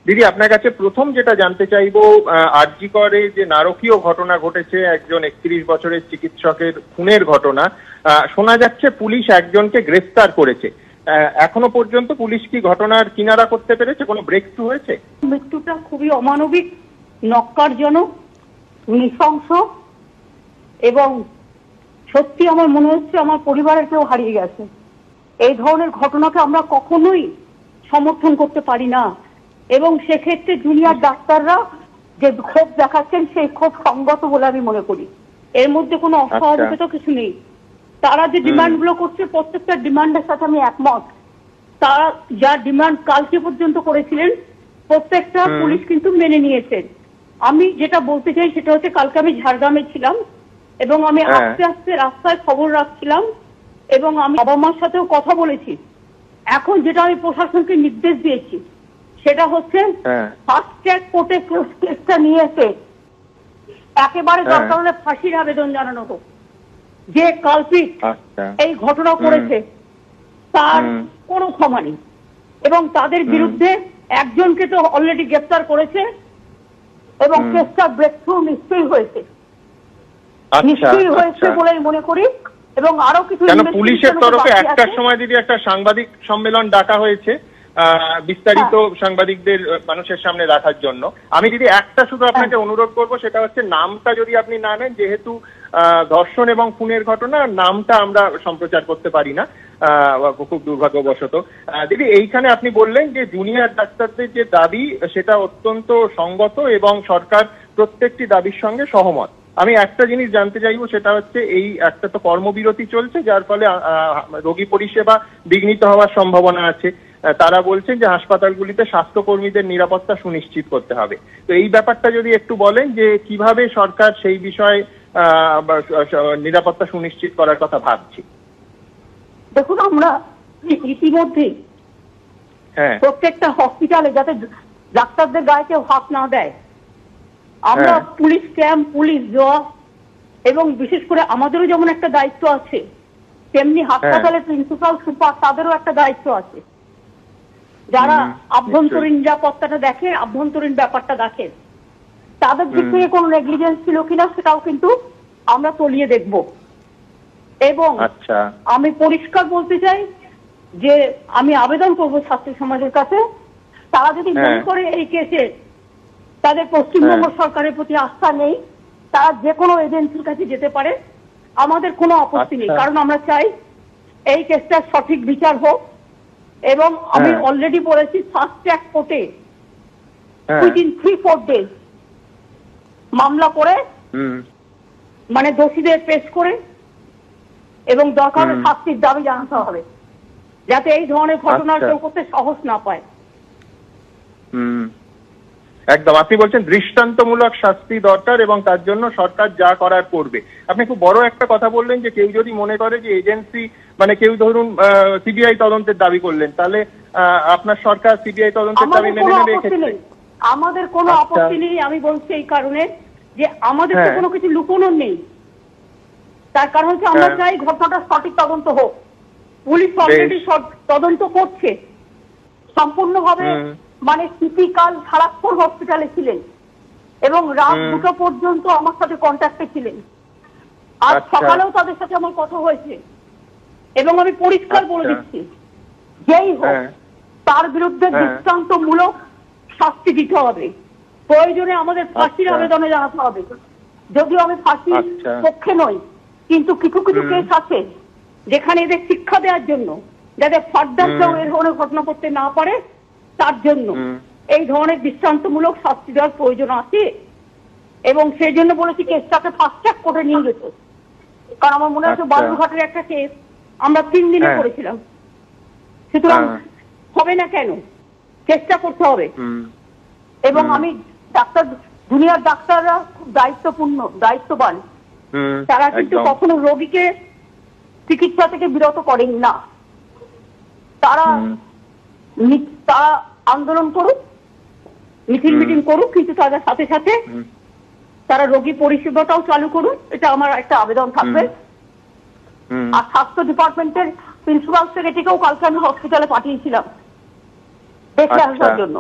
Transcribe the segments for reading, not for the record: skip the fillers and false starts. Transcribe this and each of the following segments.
দিদি, আপনার কাছে প্রথম যেটা জানতে চাইবো, আরজি করে যে নারকীয় ঘটনা ঘটেছে, একজন 31 বছরের চিকিৎসকের খুনের ঘটনা, শোনা যাচ্ছে পুলিশ একজনকে গ্রেফতার করেছে। এখনো পর্যন্ত পুলিশ কি ঘটনার কিনারা করতে পেরেছে? কোনো ব্রেক থ্রু হয়েছে? মৃত্যুটা খুবই অমানবিক, নক্কারজনক, নৃশংস এবং সত্যি আমার মনে হচ্ছে আমার পরিবারের কেউ হারিয়ে গেছে। এই ধরনের ঘটনাকে আমরা কখনোই সমর্থন করতে পারি না এবং সেক্ষেত্রে জুনিয়র ডাক্তাররা যে ক্ষোভ দেখাচ্ছেন সেই ক্ষোভ সঙ্গত বলে আমি মনে করি। এর মধ্যে কোনো অস্বাভাবিকতা কিছু নেই। তারা যে ডিমান্ড গুলো করছে প্রত্যেকটা ডিমান্ডের সাথে আমি একমত। তারা যা ডিমান্ড কালকে পর্যন্ত করেছিলেন প্রত্যেকটা পুলিশ কিন্তু মেনে নিয়েছেন। আমি যেটা বলতে চাই সেটা হচ্ছে, কালকে আমি ঝাড়গ্রামে ছিলাম এবং আমি আস্তে আস্তে রাস্তায় খবর রাখছিলাম এবং আমি বাবা মার সাথেও কথা বলেছি। এখন যেটা আমি প্রশাসনকে নির্দেশ দিয়েছি সেটা হচ্ছে ফাস্ট ট্র্যাক কোর্টে কেসটা নিয়ে এসে একেবারে দরকার হলে ফাঁসির আবেদন জানানো হোক। যে কালপিট এই ঘটনা করেছে তার কোনো ক্ষমা নেই এবং তাদের বিরুদ্ধে একজনকে তো অলরেডি গ্রেফতার করেছে এবং কেসটা ব্রেক থ্রু নিশ্চয়ই হয়েছে, নিশ্চয়ই হয়েছে বলেই মনে করি। এবং আরো কিছু পুলিশের তরফে একটার সময় দিদি একটা সাংবাদিক সম্মেলন ডাকা হয়েছে বিস্তারিত সাংবাদিকদের মানুষের সামনে রাখার জন্য। আমি যদি একটা শুধু আপনাকে অনুরোধ করব, সেটা হচ্ছে নামটা যদি আপনি না নেন, যেহেতু ধর্ষণ এবং খুনের ঘটনা, নামটা আমরা সম্প্রচার করতে পারি না খুব দুর্ভাগ্যবশত। দিদি, এইখানে আপনি বললেন যে জুনিয়র ডাক্তারদের যে দাবি সেটা অত্যন্ত সঙ্গত এবং সরকার প্রত্যেকটি দাবির সঙ্গে সহমত। আমি একটা জিনিস জানতে চাইবো, সেটা হচ্ছে এই একটা তো কর্মবিরতি চলছে, যার ফলে রোগী পরিষেবা বিঘ্নিত হওয়ার সম্ভাবনা আছে। তারা বলছেন যে হাসপাতালগুলিতে স্বাস্থ্যকর্মীদের নিরাপত্তা সুনিশ্চিত করতে হবে। তো এই ব্যাপারটা যদি একটু বলেন যে কিভাবে সরকার সেই বিষয়ে নিরাপত্তা সুনিশ্চিত করার কথা ভাবছি। দেখুন, আমরা ইতিমধ্যেই প্রত্যেকটা হসপিটালে যাতে ডাক্তারদের গায়ে কেউ হাত না দেয়, আমরা পুলিশ ক্যাম্প, পুলিশ জব এবং বিশেষ করে আমাদেরও যেমন একটা দায়িত্ব আছে, তেমনি হাসপাতালের প্রিন্সিপাল সুপার তাদেরও একটা দায়িত্ব আছে। যারা আভ্যন্তরীণ নিরাপত্তাটা দেখে, আভ্যন্তরীণ ব্যাপারটা দেখেন, তাদের দিক থেকে কোনো নেগলিজেন্স ছিল কিনা সেটাও কিন্তু আমরা তলিয়ে দেখব। এবং আমি পরিষ্কার বলতে চাই যে আমি আবেদন করব ছাত্র সমাজের কাছে, তারা যদি মনে করে এই কেসে তাদের পশ্চিমবঙ্গ সরকারের প্রতি আস্থা নেই, তারা যে কোনো এজেন্সির কাছে যেতে পারে, আমাদের কোনো আপত্তি নেই। কারণ আমরা চাই এই কেসটার সঠিক বিচার হোক এবং আমি অলরেডি বলেছি ফাস্ট ট্র্যাক কোর্টে উইদিন 3-4 ডেজ মামলা করে মানে দোষীদের পেশ করে এবং দরকার শাস্তির দাবি জানাতে হবে, যাতে এই ধরনের ঘটনা কেউ করতে সাহস না পায়। একদম, আপনি বলছেন দৃষ্টান্তমূলক শাস্তি দরকার এবং তার জন্য সরকার যা করার করবে। আপনি খুব বড় একটা কথা বললেন যে কেউ যদি মনে করে যে এজেন্সি, মানে কেউ ধরুন সিবিআই তদন্তের দাবি করলেন, তাহলে আপনার সরকার সিবিআই তদন্তের দাবি মেনে নেবে? আমাদের কোনো আপত্তি নেই। আমি বলছি এই কারণে যে আমাদের তো কোনো কিছু লুকোনোর নেই। তার কারণ হচ্ছে আমরা চাই ঘটনাটা সঠিক তদন্ত হোক। পুলিশ অলরেডি তদন্ত করছে সম্পূর্ণভাবে। মানে সিপিকাল সারাক্ষণ হসপিটালে ছিলেন এবং রাত 2টা পর্যন্ত আমার সাথে কন্ট্যাক্টে ছিলেন। আজ সকালেও তাদের সাথে আমার কথা হয়েছে এবং আমি পরিষ্কার বলে দিচ্ছি, যেই হোক তার বিরুদ্ধে দৃষ্টান্তমূলক শাস্তি দিতে হবে। প্রয়োজনে আমাদের ফাঁসির আবেদনে জানাতে হবে। যদিও আমি ফাঁসির পক্ষে নই, কিন্তু কিছু কিছু কেস আছে যেখানে এদের শিক্ষা দেওয়ার জন্য, যাতে ফার্দার কেউ এর ধরনের ঘটনা করতে না পারে, তার জন্য এই ধরনের দৃষ্টান্তমূলক শাস্তি দেওয়ার প্রয়োজন আছে। এবং সেই জন্য বলেছি কেসটাকে ফাস্ট ট্র্যাক কোর্টে নিয়ে যেতে। কারণ আমার মনে হচ্ছে বালুরঘাটের একটা কেস আমরা 3 দিনে করেছিলাম। সুতরাং হবে না কেন, চেষ্টা করতে হবে। এবং আমি জুনিয়র ডাক্তাররা খুব দায়িত্ববান। তারা কিন্তু কখনো রোগীকে চিকিৎসা থেকে বিরত করেন না। তারা আন্দোলন করুক, মিছিল মিটিং করুক, কিন্তু তাদের সাথে সাথে তারা রোগী পরিষেবাটাও চালু করুন। এটা আমার একটা আবেদন থাকবে। আর স্বাস্থ্য ডিপার্টমেন্টের প্রিন্সিপাল সেক্রেটারিকেও কালকে আমি হসপিটালে পাঠিয়েছিলাম দেখে আসার জন্য।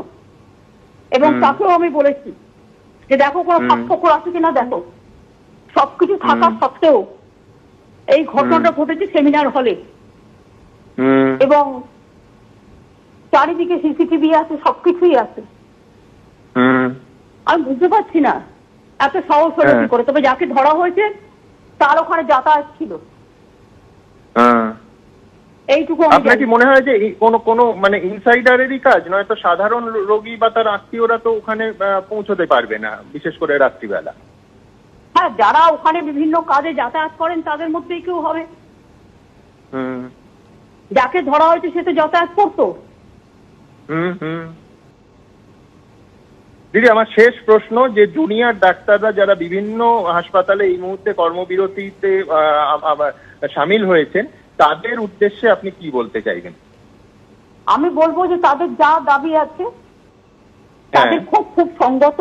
এবং তাকেও আমি বলেছি যে দেখো কোনো পার্থক্য আছে কিনা দেখো। সবকিছু থাকা সত্ত্বেও এই ঘটনাটা ঘটেছে সেমিনার হলে, এবং চারিদিকে সিসিটিভি আছে, সবকিছুই আছে। আমি বুঝতে পারছি না এত সাহস হলো কি করে। তবে যাকে ধরা হয়েছে তার ওখানে যাতায়াত ছিল, এইটুকু। আপনার কি মনে হয় যে কোনো মানে ইনসাইডারেরই কাজ, নয়তো সাধারণ রোগী বা তার আত্মীয়রা তো ওখানে পৌঁছতে পারবে না, বিশেষ করে রাত্রিবেলা? হ্যাঁ, যারা ওখানে বিভিন্ন কাজে যাতায়াত করেন তাদের মধ্যেই কেউ হবে। যাকে ধরা হয়েছে সে তো যাতায়াত করতো। দিদি, আমার শেষ প্রশ্ন, যে জুনিয়র ডাক্তাররা যারা বিভিন্ন হাসপাতালে এই মুহূর্তে কর্মবিরতিতে সামিল হয়েছেন, তাদের উদ্দেশ্যে আপনি কি বলতে চাইবেন? আমি বলবো যে তাদের যা দাবি আছে তাদের খুব সঙ্গত।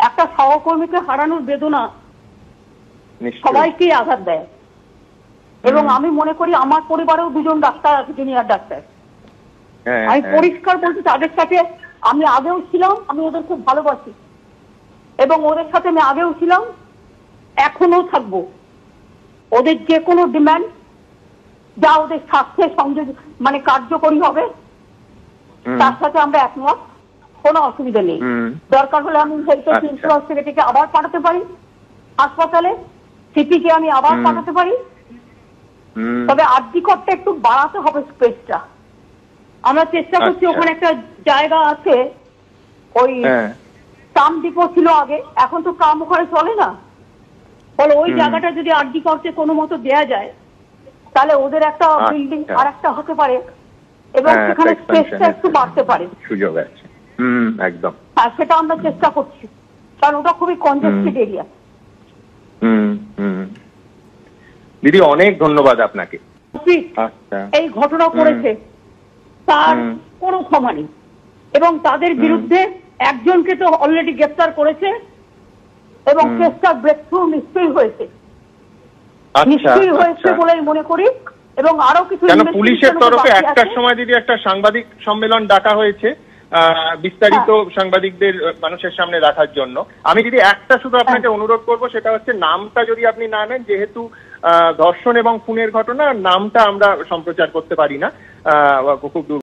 একটা সহকর্মীকে হারানোর বেদনা সবাইকেই আঘাত দেয়, এবং আমি মনে করি আমার পরিবারেও দুজন ডাক্তার আছে, জুনিয়র ডাক্তার। আমি পরিষ্কার বলছি, তাদের সাথে আমি আগেও ছিলাম, আমি ওদের খুব ভালোবাসি, এবং ওদের সাথে আমি আগেও ছিলাম, এখনো থাকবো। ওদের যে কোনো ডিমান্ড যা ওদের স্বাস্থ্যে সংযোগ মানে কার্যকরী হবে তার সাথে আমরা একমত, কোনো অসুবিধা নেই। দরকার হলে আমি হেলথ ইন্স্যুরেন্স সেক্রেটারিকে আবার পাঠাতে পারি হাসপাতালে, সিপিকে আমি আবার পাঠাতে পারি। তবে আরজিকরটা একটু বাড়াতে হবে স্পেসটা। আমরা চেষ্টা করছি, ওখানে একটা জায়গা আছে, ওই ট্রাম ডিপো ছিল আগে, এখন তো ট্রাম ওখানে চলে না, ফলে ওই জায়গাটা যদি আরজিকরকে কোনো মতো দেয়া যায় তাহলে ওদের একটা বিল্ডিং আর একটা হতে পারে, এবং সেখানে স্পেসটা একটু বাড়তে পারে, সুযোগ আছে। একদম, আর সেটা আমরা চেষ্টা করছি, কারণ ওটা খুবই কনজেস্টেড এরিয়া। দিদি, অনেক ধন্যবাদ আপনাকে। এই ঘটনা করেছে তার কোনো ক্ষমা নেই, এবং তাদের বিরুদ্ধে একজনকে তো অলরেডি গ্রেফতার করেছে, এবং কেসটা ব্রেকথ্রু নিশ্চয়ই হয়েছে, নিশ্চয়ই হয়েছে বলেই মনে করি। এবং আরো কিছু পুলিশের তরফে একটার সময় দিদি একটা সাংবাদিক সম্মেলন ডাকা হয়েছে বিস্তারিত সাংবাদিকদের মানুষের সামনে রাখার জন্য। আমি যদি একটা শুধু আপনাকে অনুরোধ করব, সেটা হচ্ছে নামটা যদি আপনি না নেন, যেহেতু ধর্ষণ এবং খুনের ঘটনা, নামটা আমরা সম্প্রচার করতে পারি না, খুব